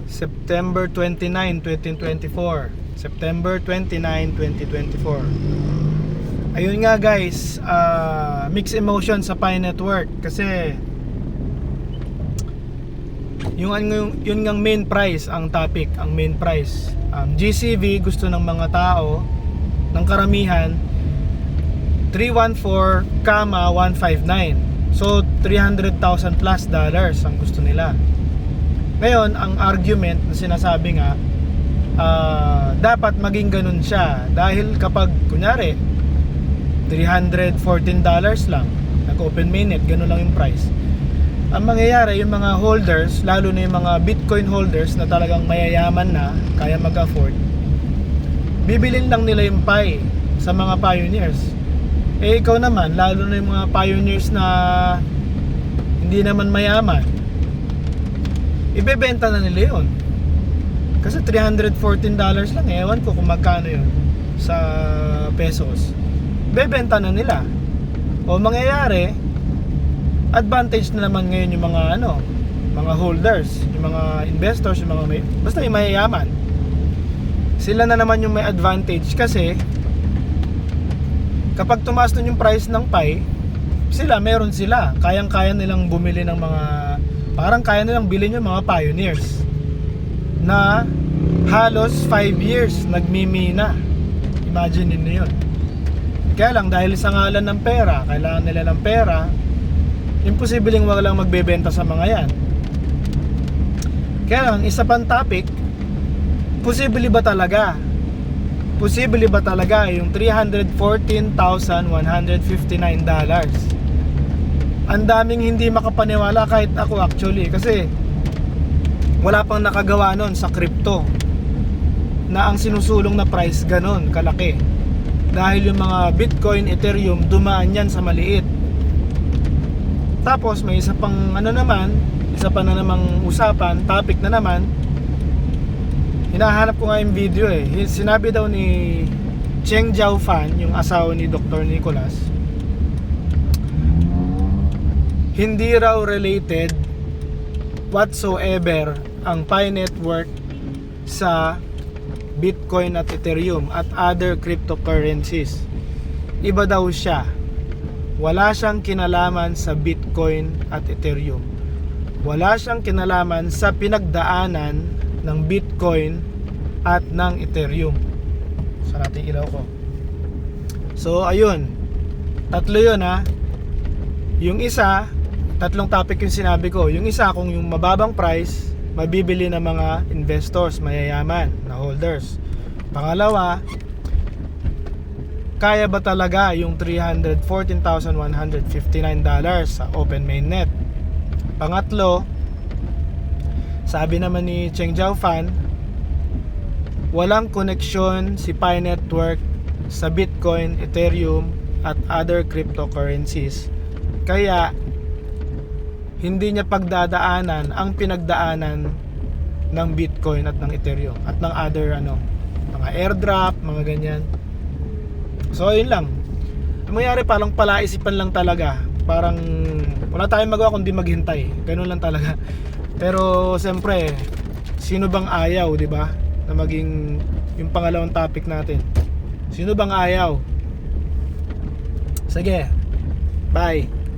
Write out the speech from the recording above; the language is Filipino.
September 29, 2024. September 29, 2024. Ayun nga guys, mixed emotion sa Pi Network kasi yung ngang main price ang topic, ang main price. GCV gusto ng mga tao, ng karamihan 314,159. So 300,000 plus dollars ang gusto nila. Ngayon, ang argument na sinasabi nga, dapat maging ganun siya dahil kapag kunyari $314 lang, nag-open mainnet, ganun lang yung price. Ang mangyayari, yung mga holders, lalo na yung mga Bitcoin holders na talagang mayayaman na, kaya mag-afford, bibilin lang nila yung Pi sa mga pioneers. Eh ikaw naman, lalo na yung mga pioneers na hindi naman mayaman, ibebenta na nila yun. Kasi $314 lang, ewan ko kung magkano yun sa pesos. Bebenta na nila. O mangyayari, advantage na naman ngayon yung mga mga holders, yung mga investors, yung mga basta yung mayayaman. Sila na naman yung may advantage kasi kapag tumaas nun yung price ng Pi, meron sila. Kayang-kaya nilang bumili ng mga, parang kaya nilang bilhin yung mga pioneers na halos 5 years nagmimina. Imagine niyo yun. Kaya lang dahil sa ngalan ng pera, kailangan nila ng pera, imposibleng wag lang magbebenta sa mga yan. Kaya lang, isa pang topic, posible ba talaga yung $314,159? Ang daming hindi makapaniwala, kahit ako actually, kasi wala pang nakagawa nun sa crypto na ang sinusulong na price ganon kalaki. Dahil yung mga Bitcoin, Ethereum, dumaan yan sa maliit. Tapos may isa pang isa pa na namang usapan, topic na naman. Hinahanap ko nga yung video eh. Sinabi daw ni Cheng Jiaofan, yung asawa ni Dr. Nicholas, hindi raw related whatsoever ang Pi Network sa Bitcoin at Ethereum at other cryptocurrencies. Iba daw siya. Wala siyang kinalaman sa Bitcoin at Ethereum. Wala siyang kinalaman sa pinagdaanan ng Bitcoin at ng Ethereum. Saan natin ilaw ko? So ayun, tatlo yun ha. Yung isa, tatlong topic yung sinabi ko. Yung isa, kung yung mababang price, mabibili ng mga investors, mayayaman na holders. Pangalawa, kaya ba talaga yung $314,159 sa open mainnet? Pangatlo, sabi naman ni Cheng Jiaofan, walang connection si Pi Network sa Bitcoin, Ethereum at other cryptocurrencies. Kaya hindi niya pagdadaanan ang pinagdaanan ng Bitcoin at ng Ethereum at ng other mga airdrop, mga ganyan. So yun lang. Ang mangyari, parang palaisipan lang talaga. Parang wala tayong magawa kundi maghintay. Ganun lang talaga. Pero siyempre, sino bang ayaw, di ba? Na maging yung pangalawang topic natin. Sino bang ayaw? Sige. Bye.